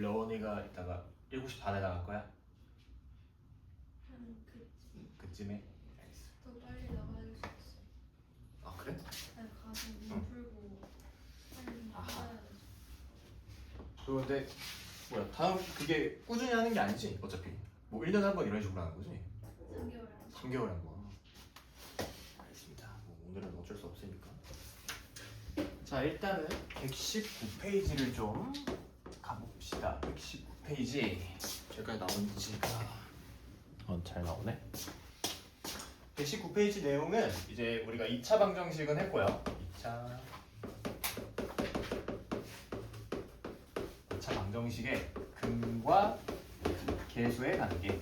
우리 러원이가 이따가 7시 반에 나갈 거야? 한 그쯤에? 알겠어. 더 빨리 나가야 될 수 있어. 아 그래? 아니 가서 문 응. 풀고 빨리 아하. 나가야 돼. 그런데 뭐야 다음 그게 꾸준히 하는 게 아니지 어차피 뭐 1년에 한 번 이런 식으로 하는 거지? 3개월 안 3개월에 한 번. 알겠습니다. 뭐 오늘은 어쩔 수 없으니까. 자 일단은 119페이지를 좀 가봅시다. 119페이지 제가 나온지가 잘 나오네. 119페이지 내용은 이제 우리가 2차 방정식은 했고요. 2차 방정식의 근과 계수의 관계.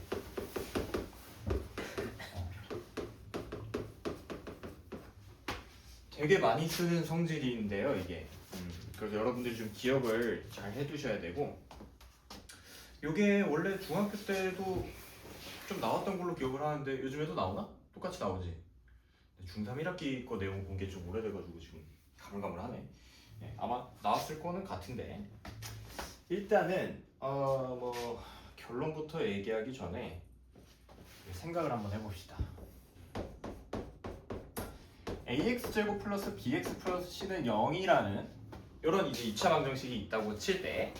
되게 많이 쓰는 성질인데요, 이게. 그래서 여러분들이 좀 기억을 잘 해두셔야 되고, 이게 원래 중학교 때도 좀 나왔던 걸로 기억을 하는데 요즘에도 나오나? 똑같이 나오지. 중3 1학기 거 내용 본 게 좀 오래돼가지고 지금 가물가물하네. 네, 아마 나왔을 거는 같은데. 일단은 뭐 결론부터 얘기하기 전에 생각을 한번 해봅시다. ax제곱 플러스 bx 플러스 c는 0이라는 이런 이제 2차 방정식이 있다고 칠 때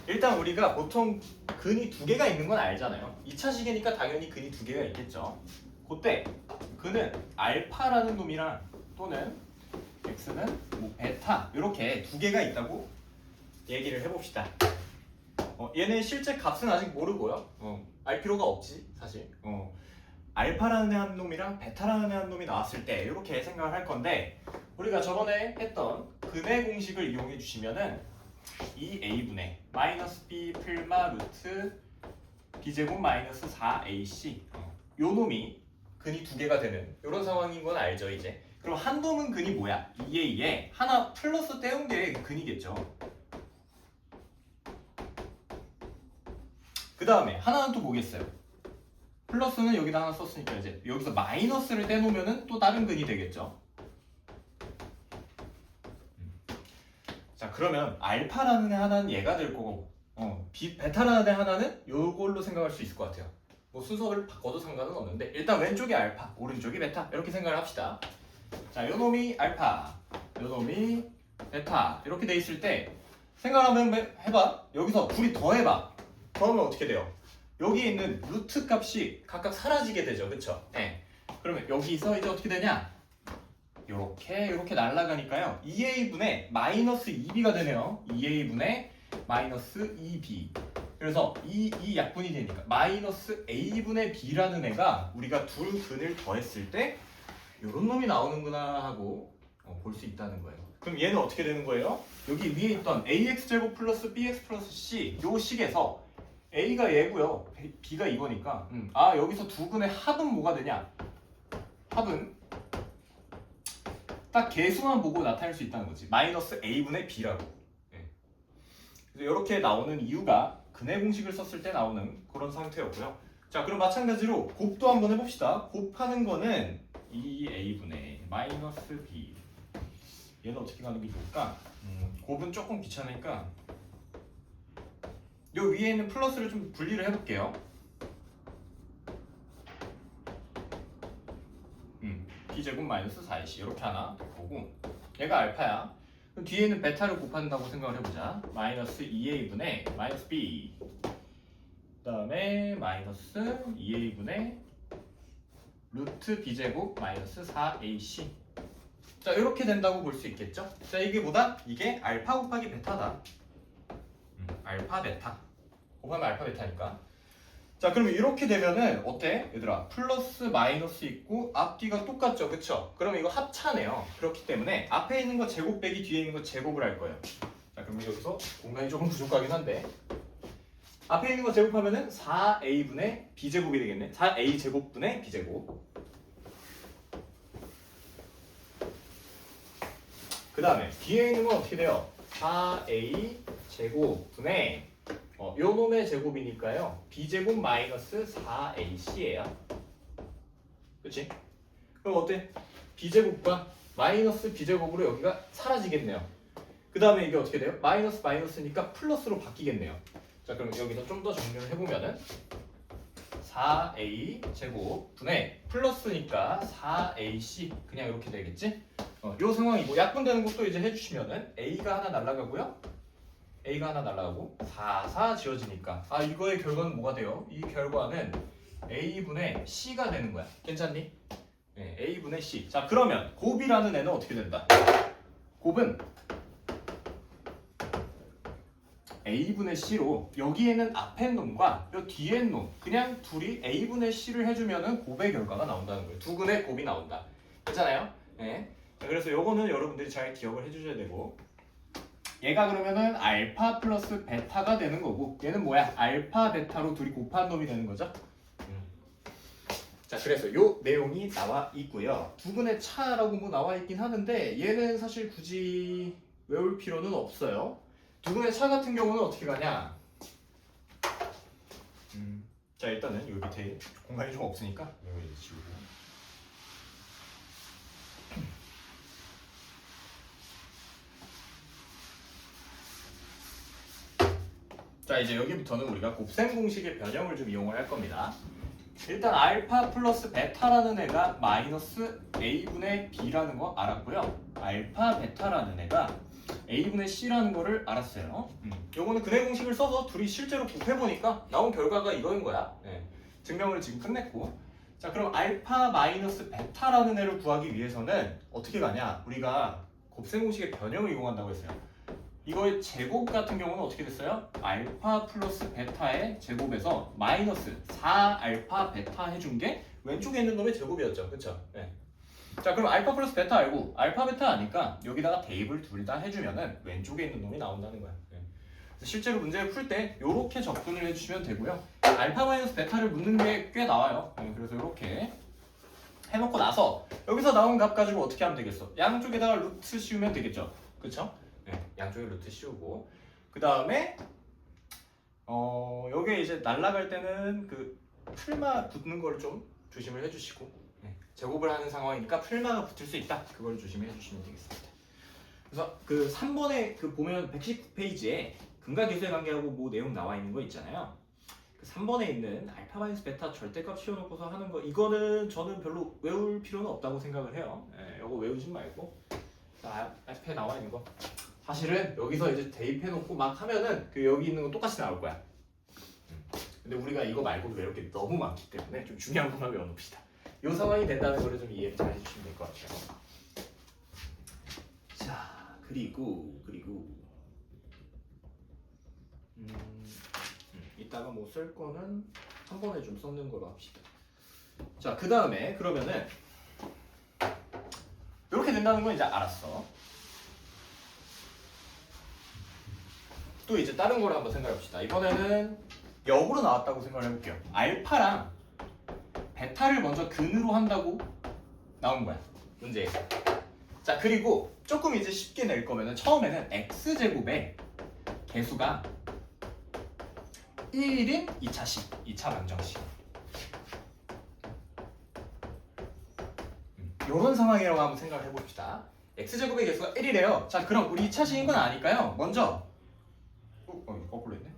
일단 우리가 보통 근이 두 개가 있는 건 알잖아요. 2차 시계니까 당연히 근이 두 개가 있겠죠. 그때 근은 알파라는 놈이랑 또는 x는 뭐 베타 이렇게 두 개가 있다고 얘기를 해봅시다. 얘네 실제 값은 아직 모르고요. 알 필요가 없지 사실. 알파라는 애 한 놈이랑 베타라는 애 한 놈이 나왔을 때 이렇게 생각을 할 건데 우리가 저번에 했던 근의 공식을 이용해 주시면은 이 a분의 마이너스 b 풀마 루트 b제곱 마이너스 4ac 요 놈이 근이 두 개가 되는 이런 상황인 건 알죠 이제. 그럼 한 놈은 근이 뭐야? 2a에 하나 플러스 떼운 게 근이겠죠. 그 다음에 하나는 또 뭐겠어요? 플러스는 여기다 하나 썼으니까 이제 여기서 마이너스를 떼놓으면 또 다른 근이 되겠죠. 자 그러면 알파라는 애 하나는 얘가 될 거고 베타라는 애 하나는 요걸로 생각할 수 있을 것 같아요. 뭐 순서를 바꿔도 상관은 없는데 일단 왼쪽이 알파, 오른쪽이 베타 이렇게 생각을 합시다. 자 요놈이 알파, 요놈이 베타 이렇게 돼 있을 때 생각하면 해봐. 여기서 둘이 더해봐. 그러면 어떻게 돼요? 여기 있는 루트 값이 각각 사라지게 되죠, 그쵸? 네. 그러면 여기서 이제 어떻게 되냐? 요렇게 날아가니까요. 2a분의 마이너스 2b가 되네요. 2a분의 마이너스 2b. 그래서 이 약분이 되니까 마이너스 a분의 b라는 애가 우리가 둘 근을 더했을 때 요런 놈이 나오는구나 하고 볼 수 있다는 거예요. 그럼 얘는 어떻게 되는 거예요? 여기 위에 있던 ax제곱 플러스 bx 플러스 c 요 식에서 a가 얘고요. b가 이거니까 여기서 두 근의 합은 뭐가 되냐? 합은 딱 개수만 보고 나타낼 수 있다는 거지. 마이너스 a분의 b라고. 그래서 이렇게 나오는 이유가 근의 공식을 썼을 때 나오는 그런 상태였고요. 자 그럼 마찬가지로 곱도 한번 해봅시다. 곱하는 거는 2a분의 마이너스 b. 얘는 어떻게 가는 게 좋을까? 곱은 조금 귀찮으니까 요 위에 있는 플러스를 좀 분리를 해볼게요. b제곱 마이너스 4ac 이렇게 하나 보고 얘가 알파야. 그럼 뒤에 있는 베타를 곱한다고 생각을 해보자. 마이너스 2a분의 마이너스 b 그 다음에 마이너스 2a분의 루트 b제곱 마이너스 4ac. 자 이렇게 된다고 볼 수 있겠죠? 자 이게 뭐다? 이게 알파 곱하기 베타다. 알파 베타 곱하면 알파 베타니까. 자 그러면 이렇게 되면은 어때? 얘들아 플러스 마이너스 있고 앞뒤가 똑같죠 그쵸? 그러면 이거 합차네요. 그렇기 때문에 앞에 있는 거 제곱 빼기 뒤에 있는 거 제곱을 할 거예요. 자 그럼 여기서 공간이 조금 부족하긴 한데 앞에 있는 거 제곱하면은 4a분의 b제곱이 되겠네. 4a 제곱분의 b제곱. 그 다음에 뒤에 있는 건 어떻게 돼요? 4a 제곱분의 요 놈의 제곱이니까요. b제곱 마이너스 4ac예요. 그치? 그럼 어때? b제곱과 마이너스 b제곱으로 여기가 사라지겠네요. 그 다음에 이게 어떻게 돼요? 마이너스 마이너스니까 플러스로 바뀌겠네요. 자 그럼 여기서 좀 더 정리를 해보면은 4a 제곱 분의 플러스니까 4ac 그냥 이렇게 되겠지? 요 상황이고 약분되는 것도 이제 해주시면은 a가 하나 날라가고요. a가 하나 날라가고 4, 4 지워지니까 이거의 결과는 뭐가 돼요? 이 결과는 a분의 c가 되는 거야. 괜찮니? 네, a분의 c. 자 그러면 곱이라는 애는 어떻게 된다? 곱은 a분의 c로 여기에는 앞에 놈과 요 뒤에 놈 그냥 둘이 a분의 c를 해주면은 곱의 결과가 나온다는 거예요. 두근의 곱이 나온다. 괜찮아요? 네. 자, 그래서 요거는 여러분들이 잘 기억을 해주셔야 되고 얘가 그러면은 알파 플러스 베타가 되는 거고 얘는 뭐야? 알파 베타로 둘이 곱한 놈이 되는 거죠. 자 그래서 요 내용이 나와 있고요. 두근의 차라고 뭐 나와 있긴 하는데 얘는 사실 굳이 외울 필요는 없어요. 두근의 차 같은 경우는 어떻게 가냐? 자 일단은 요 밑에 공간이 좀 없으니까 여기 지우고 자 이제 여기부터는 우리가 곱셈 공식의 변형을 좀 이용을 할 겁니다. 일단 알파 플러스 베타라는 애가 마이너스 a분의 b라는 거 알았고요. 알파 베타라는 애가 a분의 c라는 거를 알았어요. 요거는 근해 공식을 써서 둘이 실제로 곱해보니까 나온 결과가 이거인 거야. 네. 증명을 지금 끝냈고 자 그럼 알파 마이너스 베타라는 애를 구하기 위해서는 어떻게 가냐? 우리가 곱셈 공식의 변형을 이용한다고 했어요. 이거의 제곱 같은 경우는 어떻게 됐어요? 알파 플러스 베타의 제곱에서 마이너스 4알파 베타 해준 게 왼쪽에 있는 놈의 제곱이었죠. 그쵸? 네. 자 그럼 알파 플러스 베타 알고 알파 베타 아니까 여기다가 대입을 둘 다 해주면은 왼쪽에 있는 놈이 나온다는 거야. 네. 실제로 문제를 풀 때 이렇게 접근을 해주시면 되고요. 알파 마이너스 베타를 묻는 게 꽤 나와요. 네. 그래서 이렇게 해놓고 나서 여기서 나온 값 가지고 어떻게 하면 되겠어? 양쪽에다가 루트 씌우면 되겠죠. 그쵸? 네, 양쪽에 루트 씌우고 그 다음에 여기에 이제 날라갈 때는 그 풀마 붙는 걸 좀 조심을 해주시고 제곱을 하는 상황이니까 풀마가 붙을 수 있다. 그걸 조심해 주시면 되겠습니다. 그래서 그 3번에 그 보면 119페이지에 근각계수의 관계하고 뭐 내용 나와 있는 거 있잖아요. 그 3번에 있는 알파 마이너스 베타 절대값 씌워놓고서 하는 거 이거는 저는 별로 외울 필요는 없다고 생각을 해요. 이거 외우지 말고 앞에 나와 있는 거 사실은 여기서 이제 대입해놓고 막 하면은 그 여기 있는 거 똑같이 나올 거야. 근데 우리가 이거 말고도 외울 게 너무 많기 때문에 좀 중요한 것만 외워놓읍시다. 이 상황이 된다는 거를 좀 이해를 잘 해주시면 될 것 같아요. 자 그리고 이따가 뭐 쓸 거는 한 번에 좀 써는 걸로 합시다. 자 그 다음에 그러면은 이렇게 된다는 건 이제 알았어. 또 이제 다른 거를 한번 생각해 봅시다. 이번에는 역으로 나왔다고 생각을 해볼게요. 알파랑 베타를 먼저 근으로 한다고 나온 거야. 문제에서. 자 그리고 조금 이제 쉽게 낼 거면은 처음에는 x제곱의 개수가 1인 2차식, 2차 방정식. 이런 상황이라고 한번 생각을 해봅시다. x제곱의 개수가 1이래요. 자 그럼 우리 2차식인 건 아닐까요? 먼저 거꾸로 했네.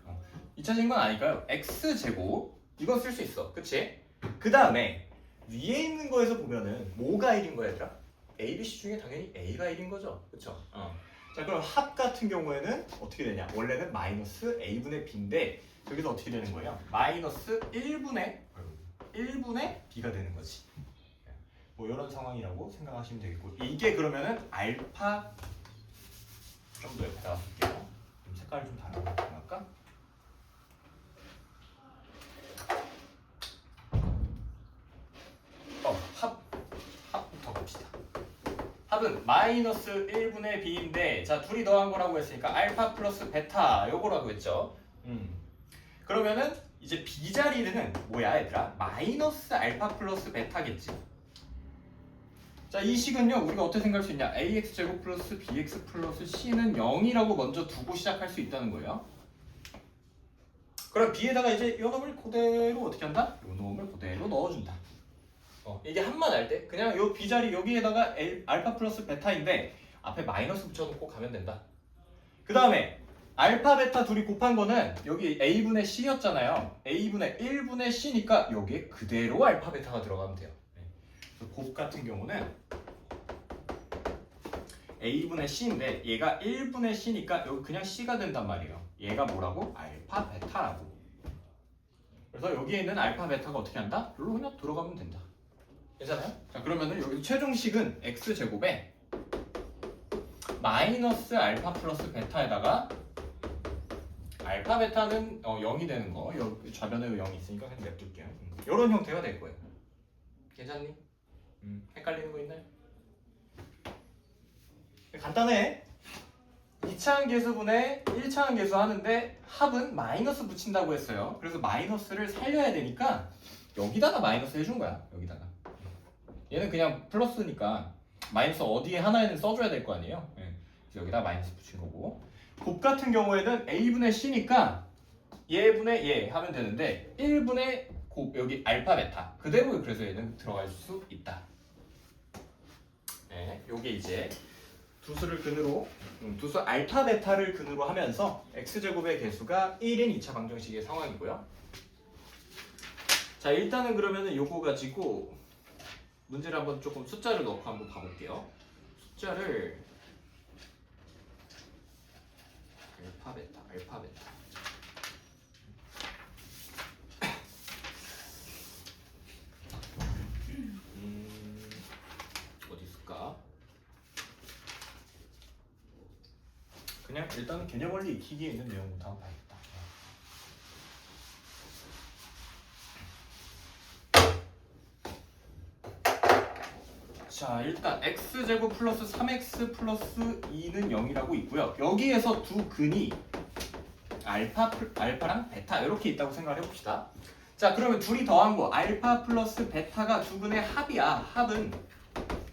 2차식인 건 아닐까요? x제곱 이건 쓸 수 있어. 그치? 그 다음에 위에 있는 거에서 보면은 뭐가 1인 거야 얘들아? a, b, c 중에 당연히 a가 1인 거죠. 그쵸? 자 그럼 합 같은 경우에는 어떻게 되냐? 원래는 마이너스 a분의 b인데 여기서 어떻게 되는 거예요? 마이너스 1분의 b가 되는 거지. 뭐 이런 상황이라고 생각하시면 되겠고 이게 그러면은 알파 좀 더 옆에다 쓸게요. 색깔을 좀 달아볼까? 합부터 봅시다. 합은 마이너스 1분의 b인데 자 둘이 더한 거라고 했으니까 알파 플러스 베타 요거라고 했죠. 그러면은 이제 b 자리는 뭐야 얘들아? 마이너스 알파 플러스 베타겠지. 자 이 식은요 우리가 어떻게 생각할 수 있냐? ax제곱 플러스 bx 플러스 c는 0이라고 먼저 두고 시작할 수 있다는 거예요. 그럼 b에다가 이제 이 놈을 그대로 어떻게 한다? 이 놈을 그대로 넣어준다. 이게 한만 할 때 그냥 요 b 자리 여기에다가 알파 플러스 베타인데 앞에 마이너스 붙여놓고 가면 된다. 그 다음에 알파 베타 둘이 곱한 거는 여기 a분의 c였잖아요. a분의 1분의 c니까 여기에 그대로 알파 베타가 들어가면 돼요. 그래서 곱 같은 경우는 a분의 c인데 얘가 1분의 c니까 여기 그냥 c가 된단 말이에요. 얘가 뭐라고? 알파 베타라고. 그래서 여기에 있는 알파 베타가 어떻게 한다? 여기로 그냥 들어가면 된다. 괜찮아요? 자, 그러면은 여기 최종식은 x제곱에 마이너스 알파 플러스 베타에다가 알파 베타는 0이 되는 거, 여기 좌변에 0이 있으니까 그냥 냅둘게요. 이런 형태가 될 거예요. 괜찮니? 헷갈리는 거 있나요? 간단해. 2차항 계수분에 1차항 계수 하는데 합은 마이너스 붙인다고 했어요. 그래서 마이너스를 살려야 되니까 여기다가 마이너스 해준 거야. 여기다가. 얘는 그냥 플러스니까 마이너스 어디에 하나에는 써줘야 될 거 아니에요. 그래서 여기다 마이너스 붙인 거고. 곱 같은 경우에는 a분의 c니까 얘분의 얘 하면 되는데 1분의 곱 여기 알파 베타 그대로 그래서 얘는 들어갈 수 있다. 네, 요게 이제 두수를 근으로 두수 알파 베타를 근으로 하면서 x제곱의 개수가 1인 2차 방정식의 상황이고요. 자, 일단은 그러면은 요거 가지고 문제를 한번 조금 숫자를 넣고 한번 봐볼게요. 숫자를 알파 베타 어디 있을까? 그냥 일단 개념 원리 익히기에 있는 내용부터 한번 봐야겠다. 자, 일단 x제곱 플러스 3x 플러스 2는 0이라고 있고요. 여기에서 두 근이 알파랑 베타 이렇게 있다고 생각을 해봅시다. 자, 그러면 둘이 더한 거 알파 플러스 베타가 두 근의 합이야. 합은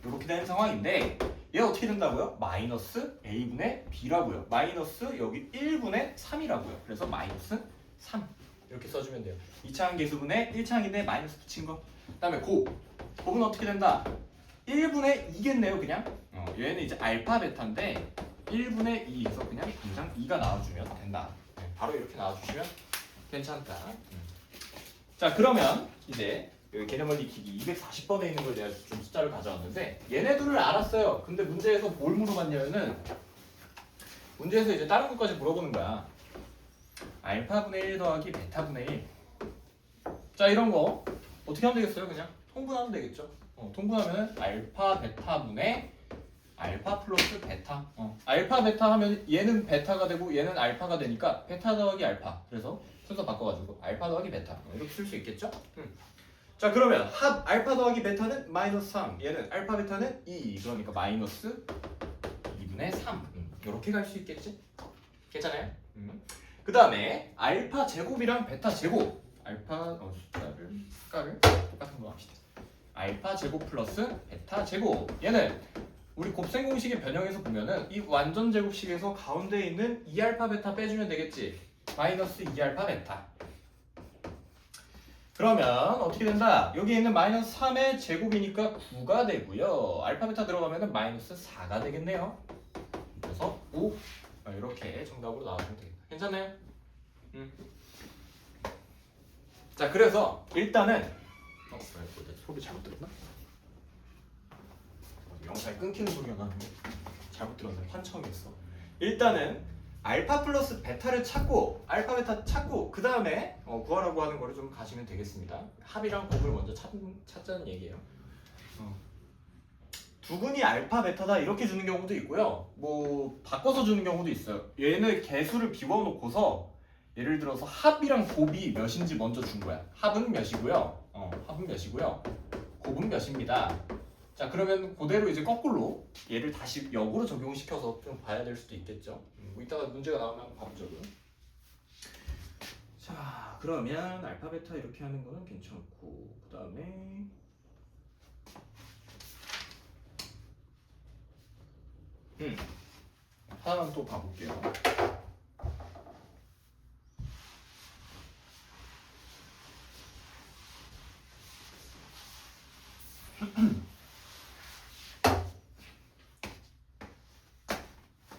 이렇게 되는 상황인데 얘가 어떻게 된다고요? 마이너스 a분의 b라고요. 마이너스 여기 1분의 3이라고요. 그래서 마이너스 3 이렇게 써주면 돼요. 2차항 계수분의 1차항인데 마이너스 붙인 거. 그 다음에 곱은 어떻게 된다? 1분의 2겠네요 그냥. 얘는 이제 알파 베타인데 1분의 2에서 그냥 당장 2가 나와주면 된다. 바로 이렇게 나와주시면 괜찮다. 자, 그러면 이제 여기 개념을 익히기 240번에 있는 걸 내가 좀 숫자를 가져왔는데 얘네들을 알았어요. 근데 문제에서 뭘 물어봤냐면은 문제에서 이제 다른 것까지 물어보는 거야. 알파분의 1 더하기 베타분의 1. 자, 이런 거 어떻게 하면 되겠어요? 그냥 통분하면 되겠죠. 통분하면 알파 베타분의 알파 플러스 베타. 알파 베타 하면 얘는 베타가 되고 얘는 알파가 되니까 베타 더하기 알파. 그래서 순서 바꿔가지고 알파 더하기 베타 이렇게 쓸 수 있겠죠? 자, 그러면 합 알파 더하기 베타는 마이너스 3. 얘는 알파 베타는 2. 그러니까 마이너스 2분의 3. 이렇게 갈 수 있겠지? 괜찮아요? 그 다음에 알파 제곱이랑 베타 제곱. 알파 숫자를 똑같은 거 합시다. 알파 제곱 플러스 베타 제곱. 얘는 우리 곱셈 공식의 변형에서 보면은 이 완전 제곱식에서 가운데 있는 2알파 베타 빼주면 되겠지. 마이너스 2알파 베타. 그러면 어떻게 된다? 여기 있는 마이너스 3의 제곱이니까 9가 되고요. 알파 베타 들어가면은 마이너스 4가 되겠네요. 그래서 5 이렇게 정답으로 나와주면 되겠다. 괜찮나요? 자, 그래서 일단은 소리 잘못 들었나? 영상이 끊기는 소리가 나는데 잘못 들었네. 환청했어. 일단은 알파 플러스 베타를 찾고 알파 베타 찾고 그 다음에 구하라고 하는 거를 좀 가시면 되겠습니다. 합이랑 곱을 먼저 찾자는 얘기예요. 두 분이 알파 베타다 이렇게 주는 경우도 있고요. 뭐 바꿔서 주는 경우도 있어요. 얘는 개수를 비워놓고서 예를 들어서 합이랑 곱이 몇인지 먼저 준 거야. 합은 몇이고요. 합은 몇이고요. 곱은 몇입니다. 자, 그러면 그대로 이제 거꾸로 얘를 다시 역으로 적용시켜서 좀 봐야 될 수도 있겠죠. 이따가 문제가 나오면 봐보죠. 자, 그러면 알파 베타 이렇게 하는 거는 괜찮고 그 다음에 하나만 또 봐볼게요.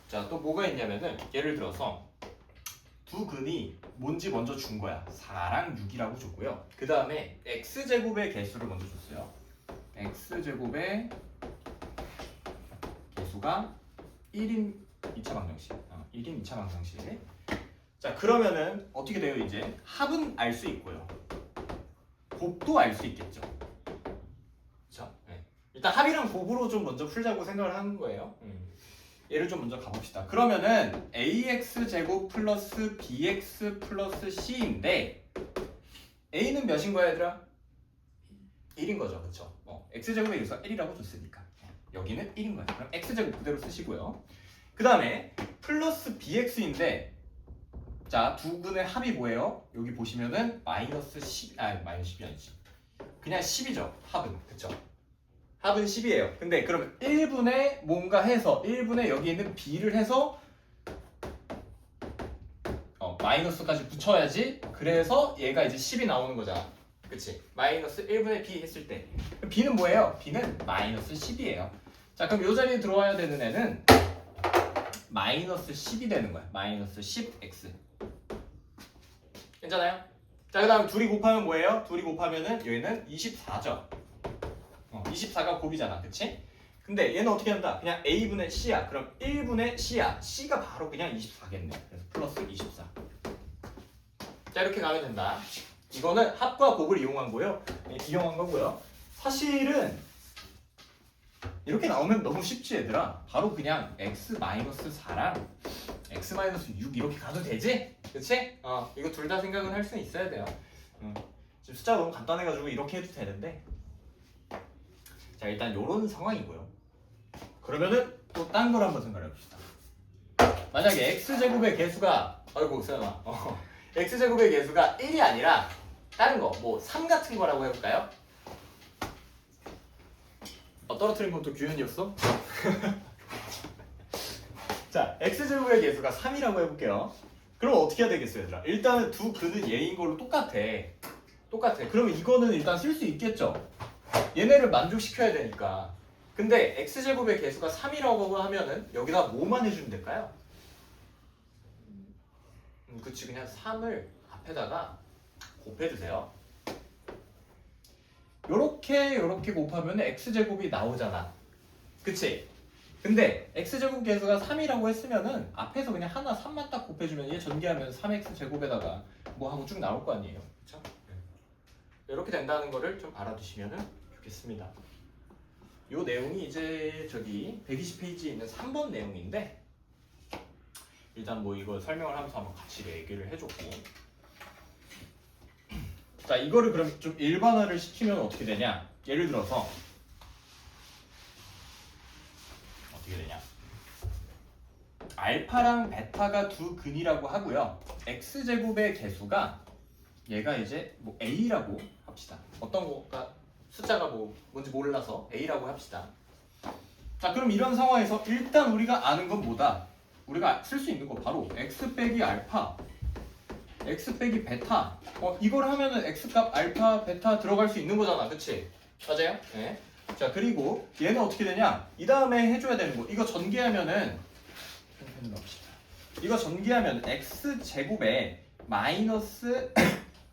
자, 자, 또 뭐가 있냐면은 예를 들어서 두 근이 뭔지 먼저 준 거야. 4랑 6이라고 줬고요. 그 다음에 x제곱의 개수를 먼저 줬어요. x제곱의 개수가 1인 2차 방정식. 1인 2차 방정식. 자, 그러면은 어떻게 돼요? 이제 합은 알 수 있고요. 곱도 알 수 있겠죠. 그렇죠? 네. 일단 합이랑 곱으로 좀 먼저 풀자고 생각을 하는 거예요. 얘를 좀 먼저 가봅시다. 그러면은 ax 제곱 플러스 bx 플러스 c인데 a는 몇인 거야, 얘들아? 1인 거죠, 그렇죠? x 제곱의 개수가 1이라고 줬으니까 여기는 1인 거야. 그럼 x 제곱 그대로 쓰시고요. 그 다음에 플러스 bx인데 자, 두 근의 합이 뭐예요? 여기 보시면은 마이너스 10, 마이너스 10이 아니지. 그냥 10이죠, 합은. 그쵸? 합은 10이에요. 근데 그러면 1분의 뭔가 해서 1분의 여기 있는 b를 해서 마이너스까지 붙여야지. 그래서 얘가 이제 10이 나오는 거잖아. 그치? 마이너스 1분의 b 했을 때 b는 뭐예요? b는 마이너스 10이에요. 자, 그럼 이 자리에 들어와야 되는 애는 마이너스 10이 되는 거야. 마이너스 10x. 괜찮아요? 자, 그 다음 둘이 곱하면 뭐예요? 둘이 곱하면은 여기는 24죠. 24가 곱이잖아. 그치? 근데 얘는 어떻게 한다? 그냥 a분의 c야. 그럼 1분의 c야. c가 바로 그냥 24겠네. 그래서 플러스 24. 자, 이렇게 가면 된다. 이거는 합과 곱을 이용한 거고요. 이용한 거고요. 사실은 이렇게 나오면 너무 쉽지, 얘들아. 바로 그냥 x-4랑 x-6 이렇게 가도 되지? 그치? 이거 둘 다 생각은 할 수 있어야 돼요. 지금 숫자가 너무 간단해가지고 이렇게 해도 되는데. 자, 일단 요런 상황이고요. 그러면은 또 딴 걸 한번 생각해 봅시다. 만약에 x제곱의 개수가 아이고 세연아 x제곱의 개수가 1이 아니라 다른 거 뭐 3 같은 거라고 해볼까요? 떨어뜨린 건 또 규현이었어? 자, x제곱의 개수가 3이라고 해볼게요. 그럼 어떻게 해야 되겠어요, 얘들아? 일단은 두 근은 얘인 걸로 똑같아. 그러면 이거는 일단 쓸 수 있겠죠? 얘네를 만족시켜야 되니까. 근데 x제곱의 개수가 3이라고 하면은 여기다 뭐만 해주면 될까요? 그치, 그냥 3을 앞에다가 곱해주세요. 요렇게 곱하면 x제곱이 나오잖아. 그치? 근데 x제곱 개수가 3이라고 했으면은 앞에서 그냥 하나 3만 딱 곱해주면 얘 전개하면 3x제곱에다가 뭐 하고 쭉 나올 거 아니에요. 그쵸? 이렇게 된다는 거를 좀 알아두시면 좋겠습니다. 요 내용이 이제 저기 120페이지에 있는 3번 내용인데 일단 뭐 이거 설명을 하면서 한번 같이 얘기를 해줬고, 자, 이거를 그럼 좀 일반화를 시키면 어떻게 되냐? 예를 들어서 어떻게 되냐? 알파랑 베타가 두 근이라고 하고요. x제곱의 개수가 얘가 이제 뭐 a라고 합시다. 어떤 거가 숫자가 뭔지 몰라서 a라고 합시다. 자, 그럼 이런 상황에서 일단 우리가 아는 건 뭐다? 우리가 쓸 수 있는 거 바로 x 빼기 알파, x 빼기 베타. 이걸 하면은 x값 알파, 베타 들어갈 수 있는 거잖아. 그치? 맞아요? 네. 자, 그리고 얘는 어떻게 되냐? 이 다음에 해줘야 되는 거. 이거 전개하면은 펜을 넣읍시다. 이거 전개하면 x 제곱에 마이너스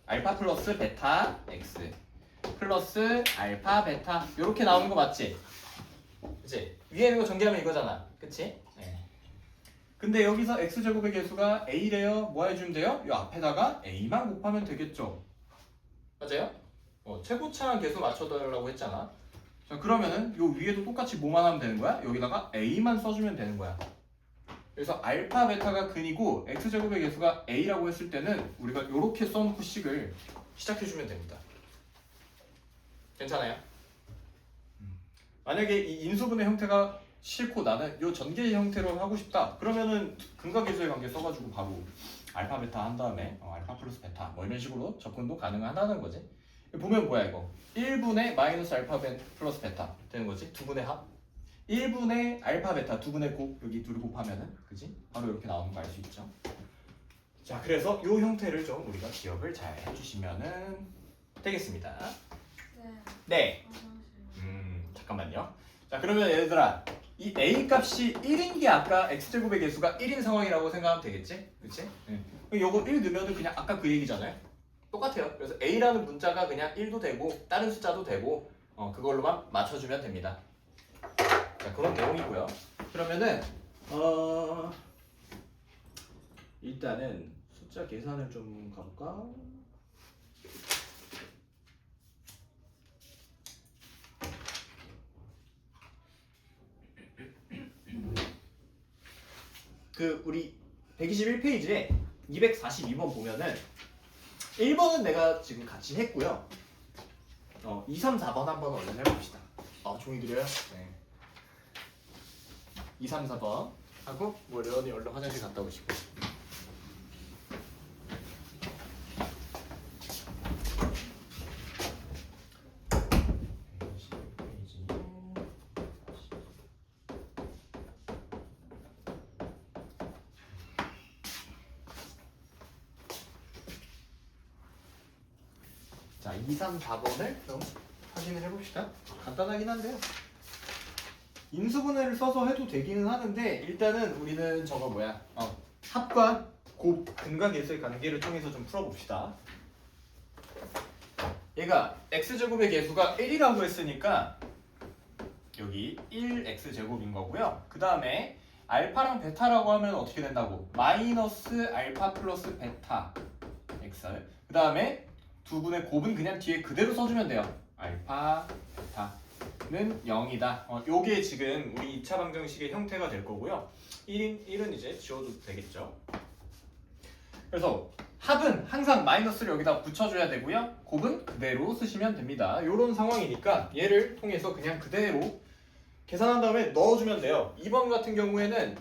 알파 플러스 베타 x 플러스 알파 베타 이렇게 나오는 거 맞지? 그치? 위에 있는 거 전개하면 이거잖아. 그치? 네. 근데 여기서 x제곱의 개수가 a래요. 뭐 해주면 돼요? 이 앞에다가 a만 곱하면 되겠죠. 맞아요? 최고차랑 개수 맞춰달라고 했잖아. 자, 그러면은 요 위에도 똑같이 뭐만 하면 되는 거야? 여기다가 a만 써주면 되는 거야. 그래서 알파 베타가 근이고 x제곱의 개수가 a라고 했을 때는 우리가 요렇게 써놓고 식을 시작해주면 됩니다. 괜찮아요? 만약에 이 인수분해 형태가 싫고 나는 요 전개 형태로 하고 싶다. 그러면은 근과 계수의 관계 써가지고 바로 알파 베타 한 다음에 알파 플러스 베타 뭐 이런 식으로 접근도 가능하다는 거지. 보면 뭐야 이거 1분의 마이너스 알파 플러스 베타 되는 거지. 두 분의 합 1분의 알파 베타 두 분의 곱 여기 둘이 곱하면은 그지? 바로 이렇게 나오는 거 알 수 있죠. 자, 그래서 요 형태를 좀 우리가 기억을 잘 해주시면은 되겠습니다. 네. 네. 화장실. 잠깐만요. 자, 그러면 얘들아 이 a 값이 1인 게 아까 x제곱의 개수가 1인 상황이라고 생각하면 되겠지? 그치? 요거 1 넣으면 그냥 아까 그 얘기잖아요. 똑같아요. 그래서 a라는 문자가 그냥 1도 되고 다른 숫자도 되고 그걸로만 맞춰주면 됩니다. 자, 그런 내용이고요. 그러면은 일단은 숫자 계산을 좀 가볼까? 그 우리 121페이지에 242번 보면은 1번은 내가 지금 같이 했고요. 2, 3, 4번 한번 얼른 해봅시다. 종이 드려요? 네. 2, 3, 4번 하고 뭐 레원이 얼른 화장실 갔다 오시고. 자, 2, 3, 4번을 좀 확인을 해봅시다. 간단하긴 한데요. 인수분해를 써서 해도 되기는 하는데 일단은 우리는 저거 뭐야? 합과 곱 근과 계수의 관계를 통해서 좀 풀어봅시다. 얘가 x제곱의 개수가 1이라고 했으니까 여기 1x제곱인 거고요. 그 다음에 알파랑 베타라고 하면 어떻게 된다고? 마이너스 알파 플러스 베타 xr. 그 다음에 두 분의 곱은 그냥 뒤에 그대로 써주면 돼요. 알파 베타는 0이다. 요게 지금 우리 2차 방정식의 형태가 될 거고요. 1은 이제 지워도 되겠죠. 그래서 합은 항상 마이너스를 여기다 붙여줘야 되고요. 곱은 그대로 쓰시면 됩니다. 이런 상황이니까 얘를 통해서 그냥 그대로 계산한 다음에 넣어주면 돼요. 2번 같은 경우에는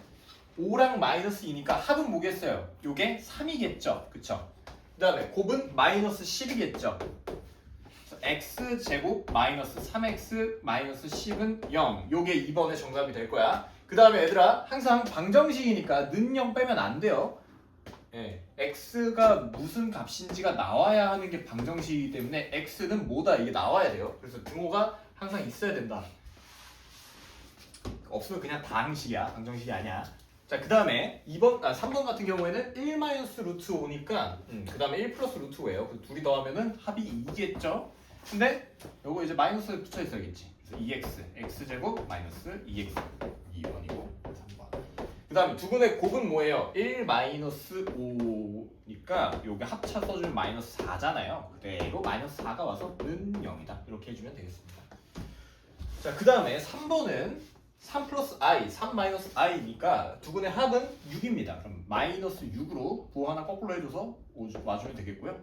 5랑 마이너스 2니까 합은 뭐겠어요? 요게 3이겠죠. 그쵸? 그 다음에 곱은 마이너스 10이겠죠. x제곱 마이너스 3x 마이너스 10은 0. 요게 2번의 정답이 될 거야. 그 다음에 얘들아 항상 방정식이니까 는 0 빼면 안 돼요. 예, x가 무슨 값인지가 나와야 하는 게 방정식이기 때문에 x는 뭐다 이게 나와야 돼요. 그래서 등호가 항상 있어야 된다. 없으면 그냥 다항식이야. 방정식이 아니야. 자, 그 다음에 3번 같은 경우에는 1 마이너스 루트 5니까 그 다음에 1 플러스 루트 5예요. 그 둘이 더하면은 합이 2겠죠. 근데 요거 이제 마이너스 붙여 있어야겠지. 그래서 2x x제곱 마이너스 2x 2번이고 3번. 그 다음에 두 분의 곱은 뭐예요? 1 마이너스 5니까 요게 합차 써주면 마이너스 4잖아요. 그대로 마이너스 4가 와서 는 0이다. 이렇게 해주면 되겠습니다. 자, 그 다음에 3번은 3 플러스 i, 3 마이너스 i니까 두 분의 합은 6입니다. 그럼 마이너스 6으로 부호 하나 거꾸로 해줘서 와주면 되겠고요.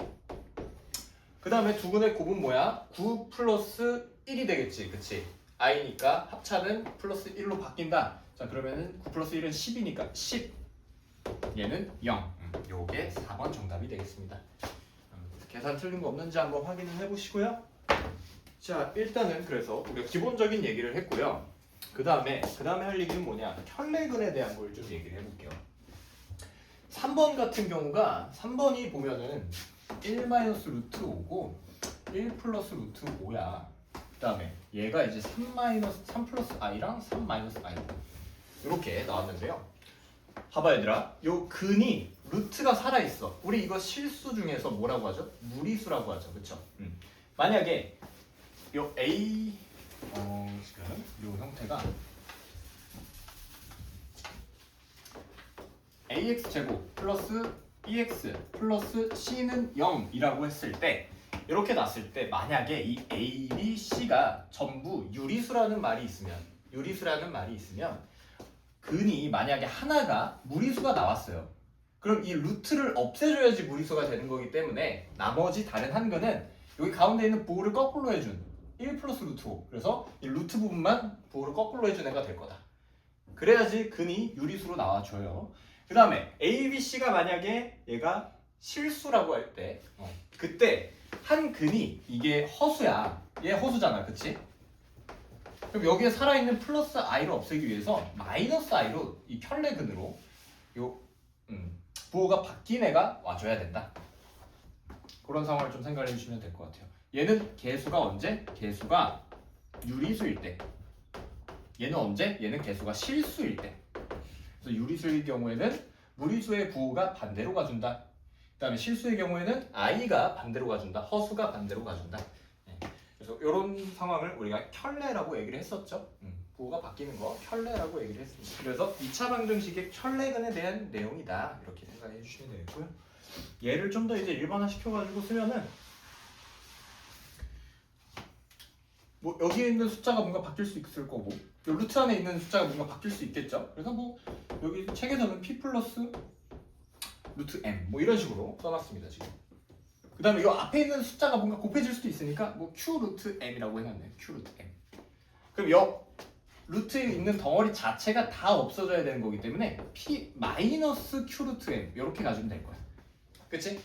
그 다음에 두 분의 곱은 뭐야? 9 플러스 1이 되겠지, 그치? i니까 합차는 플러스 1로 바뀐다. 자, 그러면은 9 플러스 1은 10이니까 10. 얘는 0. 요게 4번 정답이 되겠습니다. 계산 틀린 거 없는지 한번 확인을 해보시고요. 자, 일단은 그래서 우리가 기본적인 얘기를 했고요. 그 다음에 할 얘기는 뭐냐? 혈내근에 대한 걸 좀 얘기를 해볼게요. 3번 같은 경우가 3번이 보면은 1 마이너스 루트 5고 1 플러스 루트 5야. 그 다음에 얘가 이제 3 플러스 i랑 3 마이너스 i 이렇게 나왔는데요. 봐봐 얘들아, 요 근이 루트가 살아있어. 우리 이거 실수 중에서 뭐라고 하죠? 무리수라고 하죠. 그쵸? 만약에 요 a 지금 요 형태가 ax 제곱 플러스 bx 플러스 c는 0이라고 했을 때 이렇게 놨을 때 만약에 이 a, b, c가 전부 유리수라는 말이 있으면 근이 만약에 하나가 무리수가 나왔어요. 그럼 이 루트를 없애줘야지 무리수가 되는 거기 때문에 나머지 다른 한 근은 여기 가운데 있는 부호를 거꾸로 해준 1 플러스 루트 5. 그래서 이 루트 부분만 부호를 거꾸로 해준 애가 될 거다. 그래야지 근이 유리수로 나와줘요. 그 다음에 A, B, C가 만약에 얘가 실수라고 할 때 그때 한 근이 이게 허수야. 얘 허수잖아. 그치? 그럼 여기에 살아있는 플러스 i를 없애기 위해서 마이너스 i로 이 편례근으로 요 부호가 바뀐 애가 와줘야 된다. 그런 상황을 좀 생각해 주시면 될 것 같아요. 얘는 개수가 언제? 개수가 유리수일 때. 얘는 언제? 얘는 개수가 실수일 때. 그래서 유리수의 경우에는 무리수의 부호가 반대로 가준다. 그 다음에 실수의 경우에는 i가 반대로 가준다. 허수가 반대로 가준다. 그래서 이런 상황을 우리가 켤레라고 얘기를 했었죠. 부호가 바뀌는 거 켤레라고 얘기를 했습니다. 그래서 2차 방정식의 켤레근에 대한 내용이다. 이렇게 생각해 주시면 되겠고요. 얘를 좀 더 이제 일반화 시켜가지고 쓰면은 뭐 여기에 있는 숫자가 뭔가 바뀔 수 있을 거고 이 루트 안에 있는 숫자가 뭔가 바뀔 수 있겠죠. 그래서 뭐 여기 책에서는 p 플러스 루트 m 뭐 이런 식으로 써놨습니다 지금. 그 다음에 이 앞에 있는 숫자가 뭔가 곱해질 수도 있으니까 뭐 q 루트 m이라고 해놨네요. q 루트 m. 그럼 여 루트에 있는 덩어리 자체가 다 없어져야 되는 거기 때문에 p 마이너스 q 루트 m 이렇게 가지면 될 거야. 그치?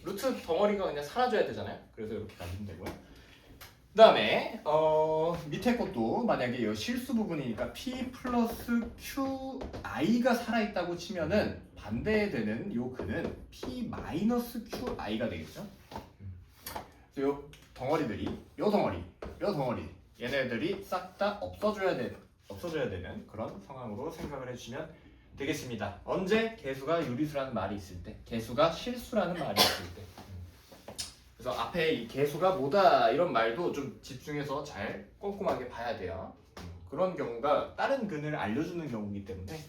루트 덩어리가 그냥 사라져야 되잖아요. 그래서 이렇게 가지면 되고요. 그 다음에 밑에 것도 만약에 이 실수 부분이니까 p 플러스 q i가 살아있다고 치면은 반대되는 요 근은 p 마이너스 q i가 되겠죠. 그래서 요 덩어리들이 요 덩어리 얘네들이 싹 다 없어져야 되는 그런 상황으로 생각을 해주시면 되겠습니다. 언제? 개수가 유리수라는 말이 있을 때, 개수가 실수라는 말이 있을 때. 그래서 앞에 이 개수가 뭐다 이런 말도 좀 집중해서 잘 꼼꼼하게 봐야 돼요. 그런 경우가 다른 근을 알려주는 경우이기 때문에.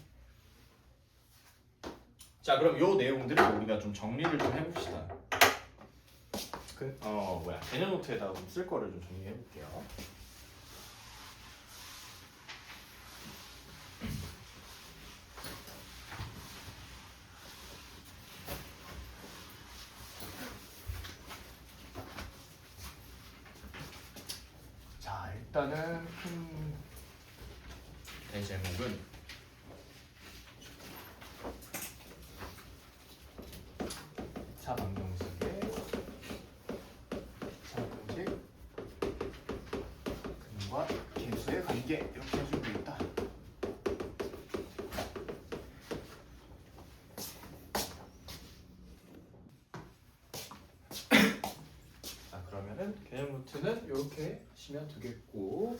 자, 그럼 요 내용들을 우리가 좀 정리를 좀 해봅시다. 개념 노트에다가 좀 쓸 거를 좀 정리해 볼게요. 자, 일단은 큰 대제목은 차방정식의 근과 개수의 관계 이렇게 해주면 되겠다. 자, 그러면은 개념 노트는 이렇게 하시면 되겠고,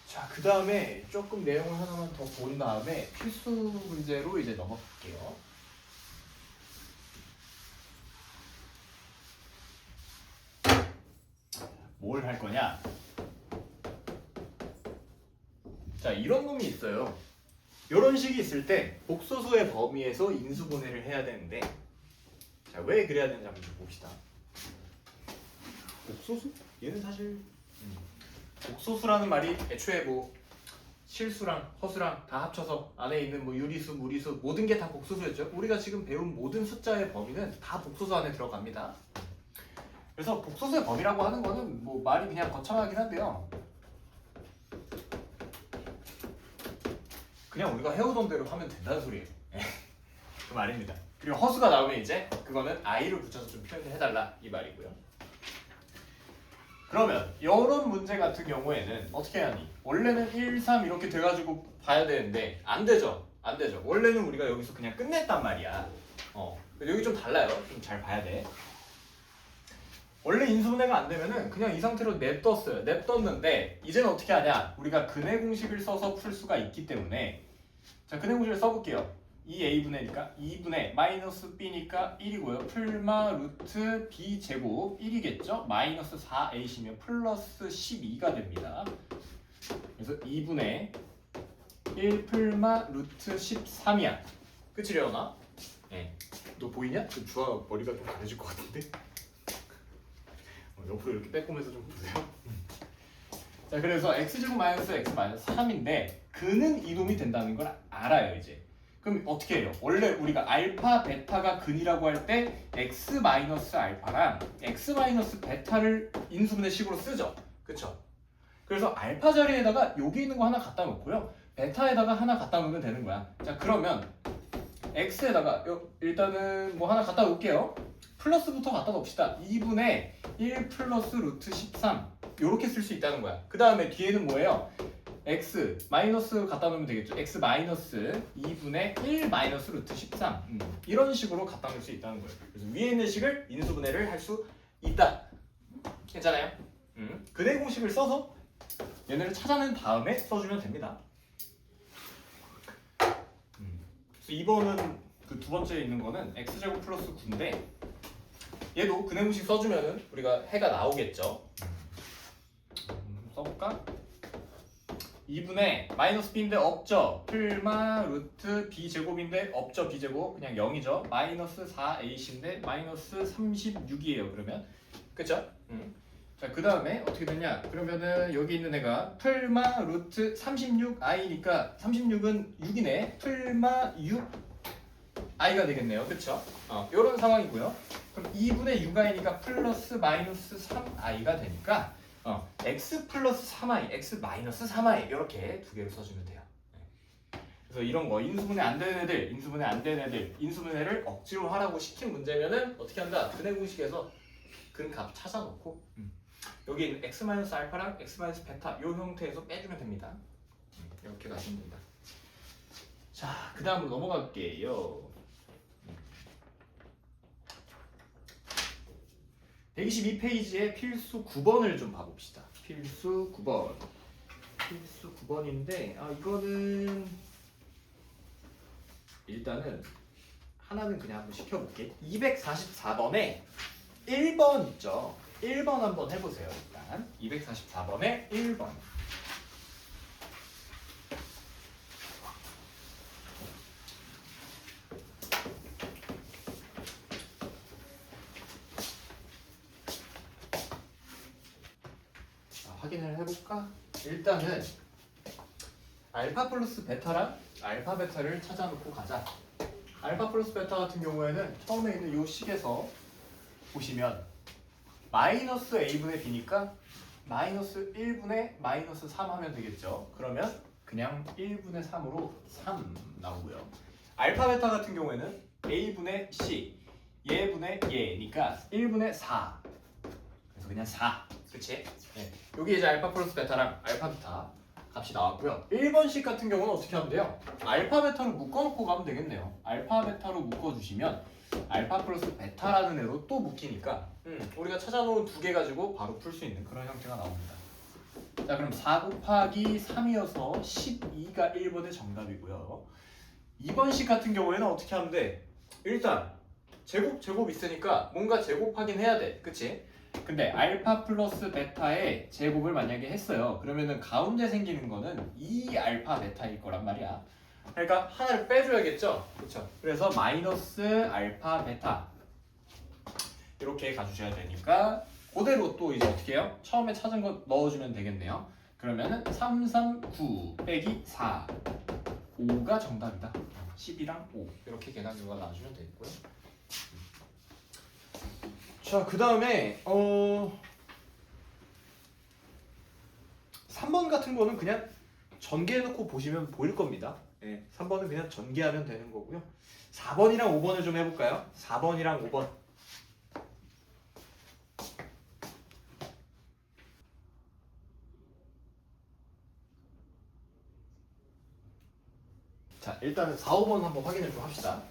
자, 그 다음에 조금 내용을 하나만 더 본 다음에 필수 문제로 이제 넘어갈게요. 뭘 할 거냐? 자, 이런 놈이 있어요. 이런 식이 있을 때 복소수의 범위에서 인수분해를 해야 되는데, 자, 왜 그래야 되는지 한번 좀 봅시다. 복소수? 얘는 사실 복소수라는 말이 애초에 뭐 실수랑 허수랑 다 합쳐서 안에 있는 뭐 유리수, 무리수 모든 게 다 복소수였죠. 우리가 지금 배운 모든 숫자의 범위는 다 복소수 안에 들어갑니다. 그래서 복소수의 범위라고 하는 거는 뭐 말이 그냥 거창하긴 한데요. 그냥 우리가 해오던 대로 하면 된다는 소리예요. 그 말입니다. 그리고 허수가 나오면 이제 그거는 i를 붙여서 좀 표현을 해달라 이 말이고요. 그러면 이런 문제 같은 경우에는 어떻게 하니? 원래는 1, 3 이렇게 돼가지고 봐야 되는데 안 되죠. 안 되죠. 원래는 우리가 여기서 그냥 끝냈단 말이야. 여기 좀 달라요. 좀 잘 봐야 돼. 원래 인수분해가 안 되면은 그냥 이 상태로 냅뒀어요. 냅뒀는데 이제는 어떻게 하냐? 우리가 근해 공식을 써서 풀 수가 있기 때문에, 자, 근해 공식을 써볼게요. 2a분의니까 2분의 마이너스 b니까 1이고요. 풀마 루트 b 제곱 1이겠죠? 마이너스 4a시면 플러스 12가 됩니다. 그래서 2분의 1 풀마 루트 13이야. 그치 려나? 네. 너 보이냐? 좀 주아 머리가 좀 가려질 것 같은데? 옆으로 이렇게 빼꼼해서 좀 보세요. 자, 그래서 x제곱 마이너스 x 마이너스 3인데 근은 이놈이 된다는 걸 알아요 이제. 그럼 어떻게 해요? 원래 우리가 알파, 베타가 근이라고 할 때 x 마이너스 알파랑 x 마이너스 베타를 인수분해식으로 쓰죠. 그쵸? 그래서 알파 자리에다가 여기 있는 거 하나 갖다 놓고요. 베타에다가 하나 갖다 놓으면 되는 거야. 자, 그러면 x에다가 일단은 뭐 하나 갖다 놓을게요. 플러스부터 갖다 놓읍시다. 2분의 1 플러스 루트 13 이렇게 쓸 수 있다는 거야. 그 다음에 뒤에는 뭐예요? x 마이너스 갖다 놓으면 되겠죠. x 마이너스 2분의 1 마이너스 루트 13 이런 식으로 갖다 놓을 수 있다는 거예요. 그래서 위에 있는 식을 인수분해를 할 수 있다. 괜찮아요? 근해 공식을 써서 얘네를 찾아낸 다음에 써주면 됩니다. 그래서 2번은 그 두 번째에 있는 거는 x제곱 플러스 9인데 얘도 근해공식 써주면은 우리가 해가 나오겠죠. 써볼까? 2분의 마이너스 b인데 없죠. 풀마 루트 b제곱인데 없죠. b제곱 그냥 0이죠. 마이너스 4ac인데 마이너스 36이에요. 그러면 그쵸? 자, 그 다음에 어떻게 되냐? 그러면은 여기 있는 애가 풀마 루트 36i니까 36은 6이네. 풀마 6i가 되겠네요. 그쵸? 요런 상황이고요. 그럼 2분의 6i니까 플러스 마이너스 3i가 되니까 x 플러스 3i, x 마이너스 3i 이렇게 두 개를 써주면 돼요. 그래서 이런 거 인수분해 안 되는 애들, 인수분해 안 되는 애들, 인수분해를 억지로 하라고 시킨 문제면은 어떻게 한다? 근해 공식에서 근값 찾아놓고 여기 있는 x 마이너스 알파랑 x 마이너스 베타 이 형태에서 빼주면 됩니다. 이렇게 가시면 됩니다. 자, 그 다음으로 넘어갈게요. 122페이지에 필수 9번을 좀 봐봅시다. 필수 9번. 필수 9번인데 이거는 일단은 하나는 그냥 한번 시켜볼게. 244번에 1번 있죠. 1번 한번 해보세요. 일단 244번에 1번. 확인을 해볼까? 일단은 알파 플러스 베타랑 알파 베타를 찾아놓고 가자. 알파 플러스 베타 같은 경우에는 처음에 있는 이 식에서 보시면 마이너스 a분의 b니까 마이너스 1분의 마이너스 3 하면 되겠죠. 그러면 그냥 1분의 3으로 3 나오고요. 알파 베타 같은 경우에는 a분의 c, 얘분의 얘니까 1분의 4. 그래서 그냥 4. 그치? 네. 여기 이제 알파 플러스 베타랑 알파 베타 값이 나왔고요. 1번식 같은 경우는 어떻게 하면 돼요? 알파 베타로 묶어놓고 가면 되겠네요. 알파 베타로 묶어주시면 알파 플러스 베타라는 애로 또 묶이니까 우리가 찾아놓은 두 개 가지고 바로 풀 수 있는 그런 형태가 나옵니다. 자, 그럼 4 곱하기 3이어서 12가 1번의 정답이고요. 2번식 같은 경우에는 어떻게 하면 돼? 일단 제곱 있으니까 뭔가 제곱하긴 해야 돼. 그치? 근데 알파 플러스 베타의 제곱을 만약에 했어요. 그러면은 가운데 생기는 거는 2알파 베타일 거란 말이야. 그러니까 하나를 빼줘야겠죠? 그렇죠? 그래서 마이너스 알파 베타 이렇게 가주셔야 되니까 그대로 또 이제 어떻게 해요? 처음에 찾은 거 넣어주면 되겠네요. 그러면은 339 빼기 4 5가 정답이다. 10이랑 5 이렇게 계산 결과 나와주면 되겠고요. 자, 그 다음에 3번 같은 거는 그냥 전개해놓고 보시면 보일 겁니다. 네, 3번은 그냥 전개하면 되는 거고요. 4번이랑 5번을 좀 해볼까요? 4번이랑 5번. 자, 일단은 4, 5번 한번 확인을 좀 합시다.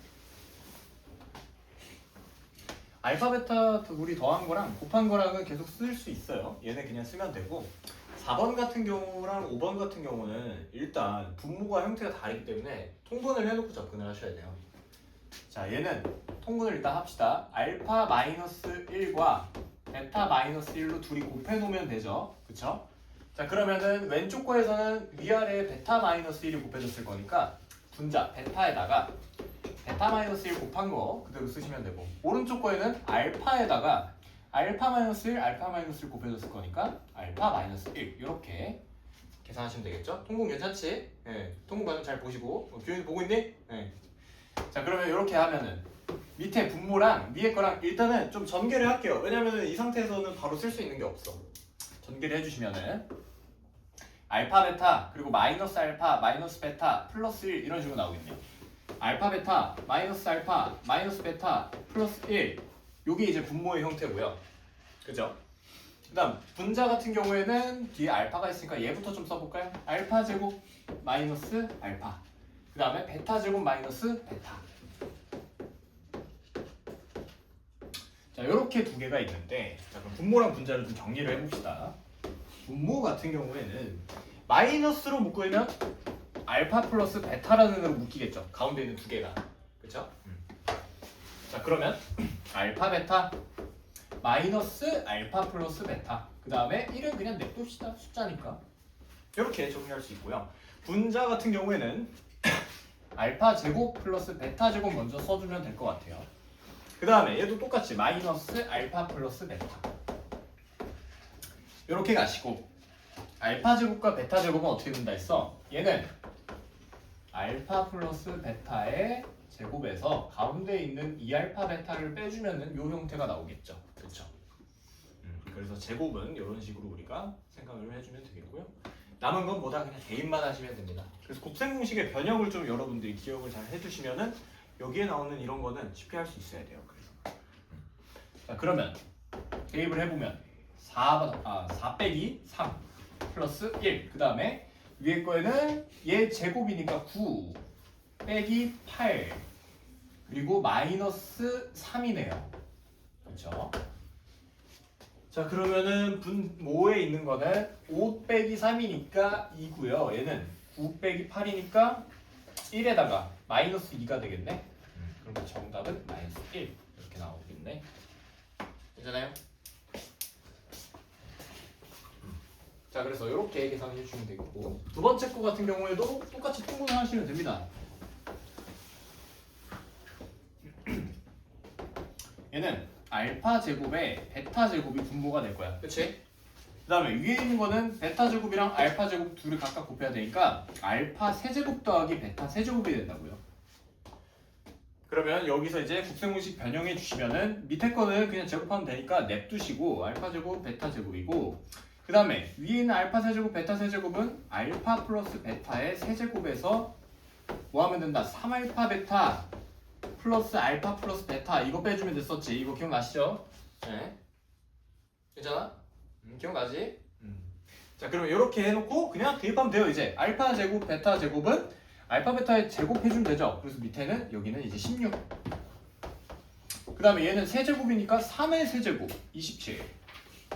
알파 베타 우리 더한 거랑 곱한 거랑은 계속 쓸 수 있어요. 얘네 그냥 쓰면 되고 4번 같은 경우랑 5번 같은 경우는 일단 분모가 형태가 다르기 때문에 통분을 해놓고 접근을 하셔야 돼요. 자, 얘는 통분을 일단 합시다. 알파 마이너스 1과 베타 마이너스 1로 둘이 곱해놓으면 되죠. 그쵸? 자, 그러면은 왼쪽 거에서는 위아래에 베타 마이너스 1이 곱해졌을 거니까 분자 베타에다가 베타 마이너스 1 곱한 거 그대로 쓰시면 되고 오른쪽 거에는 알파에다가 알파 마이너스 1, 알파 마이너스 1 곱해줬을 거니까 알파 마이너스 1 이렇게 계산하시면 되겠죠? 통분 괜찮지? 네, 통분 과정 잘 보시고 규현이 보고 있니? 네. 자, 그러면 이렇게 하면은 밑에 분모랑 위에 거랑 일단은 좀 전개를 할게요. 왜냐면은 이 상태에서는 바로 쓸 수 있는 게 없어. 전개를 해주시면은 알파 베타 그리고 마이너스 알파 마이너스 베타 플러스 1 이런 식으로 나오겠네요. 알파 베타 마이너스 알파 마이너스 베타 플러스 1 요게 이제 분모의 형태고요. 그죠? 그 다음 분자 같은 경우에는 뒤에 알파가 있으니까 얘부터 좀 써볼까요? 알파 제곱 마이너스 알파 그 다음에 베타 제곱 마이너스 베타. 자, 요렇게 두 개가 있는데 자, 그럼 분모랑 분자를 좀 정리를 해봅시다. 분모 같은 경우에는 마이너스로 묶으면 알파 플러스 베타라는 으로 묶이겠죠. 가운데 있는 두 개가. 그렇죠? 자, 그러면 알파 베타 마이너스 알파 플러스 베타. 그 다음에 1은 그냥 냅둡시다. 숫자니까. 이렇게 정리할 수 있고요. 분자 같은 경우에는 알파 제곱 플러스 베타 제곱 먼저 써주면 될 것 같아요. 그 다음에 얘도 똑같이 마이너스 알파 플러스 베타. 이렇게 가시고 알파 제곱과 베타 제곱은 어떻게 된다 했어? 얘는 알파 플러스 베타의 제곱에서 가운데 있는 2알파 베타를 빼주면은 이 형태가 나오겠죠. 그렇죠? 그래서 제곱은 이런 식으로 우리가 생각을 해주면 되겠고요. 남은 건 뭐다 그냥 대입만 하시면 됩니다. 그래서 곱셈 공식의 변형을 좀 여러분들이 기억을 잘 해두시면은 여기에 나오는 이런 거는 쉽게 할 수 있어야 돼요. 그래서 자, 그러면 대입을 해보면 4 빼기 3 플러스 1. 그 다음에 위에 거에는 얘 제곱이니까 9 빼기 8 그리고 마이너스 3이네요. 그렇죠? 자, 그러면은 분모에 있는 거는 5 빼기 3이니까 2고요. 얘는 9 빼기 8이니까 1에다가 마이너스 2가 되겠네. 그러면 정답은 마이너스 1 이렇게 나오겠네. 괜찮아요? 자, 그래서 이렇게 계산해 주시면 되겠고 두 번째 거 같은 경우에도 똑같이 통분을 하시면 됩니다. 얘는 알파 제곱에 베타 제곱이 분모가 될 거야. 그치? 그 다음에 위에 있는 거는 베타 제곱이랑 알파 제곱 둘을 각각 곱해야 되니까 알파 세제곱 더하기 베타 세제곱이 된다고요. 그러면 여기서 이제 곱셈공식 변형해 주시면은 밑에 거는 그냥 제곱하면 되니까 냅두시고 알파 제곱 베타 제곱이고 그 다음에 위에 있는 알파 세제곱 베타 세제곱은 알파 플러스 베타의 세제곱에서 뭐 하면 된다? 3알파 베타 플러스 알파 플러스 베타 이거 빼주면 됐었지. 이거 기억나시죠? 네. 괜찮아? 기억나지? 자, 그러면 이렇게 해놓고 그냥 대입하면 돼요. 이제 알파 제곱 베타 제곱은 알파 베타에 제곱해주면 되죠. 그래서 밑에는 여기는 이제 16. 그 다음에 얘는 세제곱이니까 3의 세제곱 27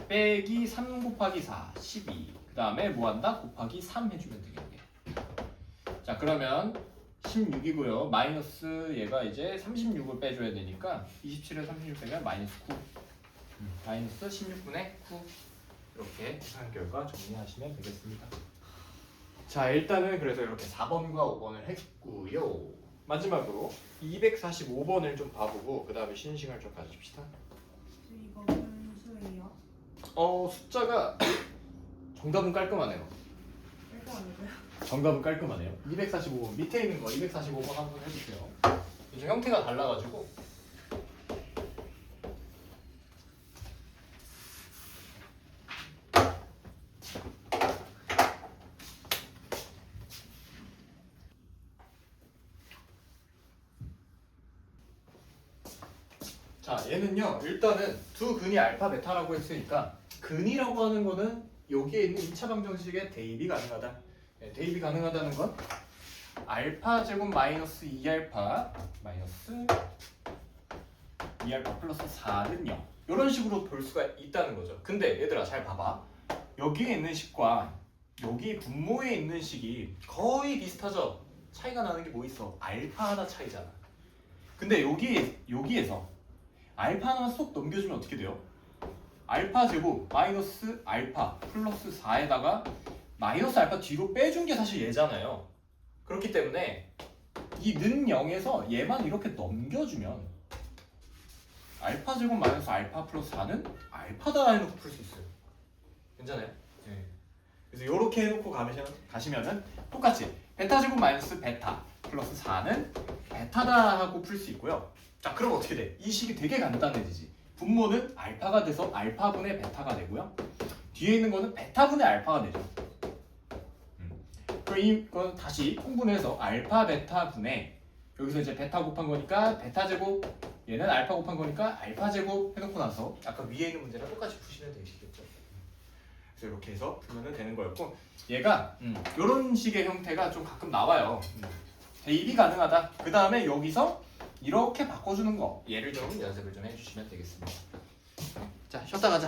빼기 3 곱하기 4 12. 그 다음에 뭐 한다? 곱하기 3 해주면 되겠네. 자, 그러면 16이고요. 마이너스 얘가 이제 36을 빼줘야 되니까 27에 36 빼면 마이너스 9. 마이너스 16분의 9. 이렇게 계산 결과 정리하시면 되겠습니다. 자, 일단은 그래서 이렇게 4번과 5번을 했고요. 마지막으로 245번을 좀 봐보고 그 다음에 쉬는 시간을 좀 가집시다. 이거 분수예요? 숫자가 정답은 깔끔하네요. 일단 아니고요. 정답은 깔끔하네요. 245번 밑에 있는 거 245번 한번 해주세요. 이제 형태가 달라가지고 자, 얘는요 일단은 두 근이 알파 베타라고 했으니까 근이라고 하는 거는 여기에 있는 2차 방정식에 대입이 가능하다. 네, 대입이 가능하다는 건 알파 제곱 마이너스 2알파 마이너스 2알파 플러스 4는 0 이런 식으로 볼 수가 있다는 거죠. 근데 얘들아 잘 봐봐. 여기에 있는 식과 여기 분모에 있는 식이 거의 비슷하죠. 차이가 나는 게 뭐 있어? 알파 하나 차이잖아. 근데 여기에서 알파 하나 쏙 넘겨주면 어떻게 돼요? 알파 제곱 마이너스 알파 플러스 4에다가 마이너스 알파 뒤로 빼준 게 사실 얘잖아요. 그렇기 때문에 이 는 0에서 얘만 이렇게 넘겨주면 알파 제곱 마이너스 알파 플러스 4는 알파다 해놓고 풀 수 있어요. 괜찮아요? 네. 그래서 이렇게 해놓고 가시면은 똑같이 베타 제곱 마이너스 베타 플러스 4는 베타다 하고 풀 수 있고요. 자, 그럼 어떻게 돼? 이 식이 되게 간단해지지. 분모는 알파가 돼서 알파분의 베타가 되고요. 뒤에 있는 거는 베타분의 알파가 되죠. 그럼 이건 다시 통분해서 알파 베타 분의 여기서 이제 베타 곱한 거니까 베타 제곱 얘는 알파 곱한 거니까 알파 제곱 해놓고 나서 아까 위에 있는 문제랑 똑같이 푸시면 되시겠죠. 그래서 이렇게 해서 풀면 되는 거였고 얘가 이런 식의 형태가 좀 가끔 나와요. 대입이 가능하다. 그 다음에 여기서 이렇게 바꿔주는 거 얘를 좀 연습을 좀 해주시면 되겠습니다. 자, 쉬었다 가자.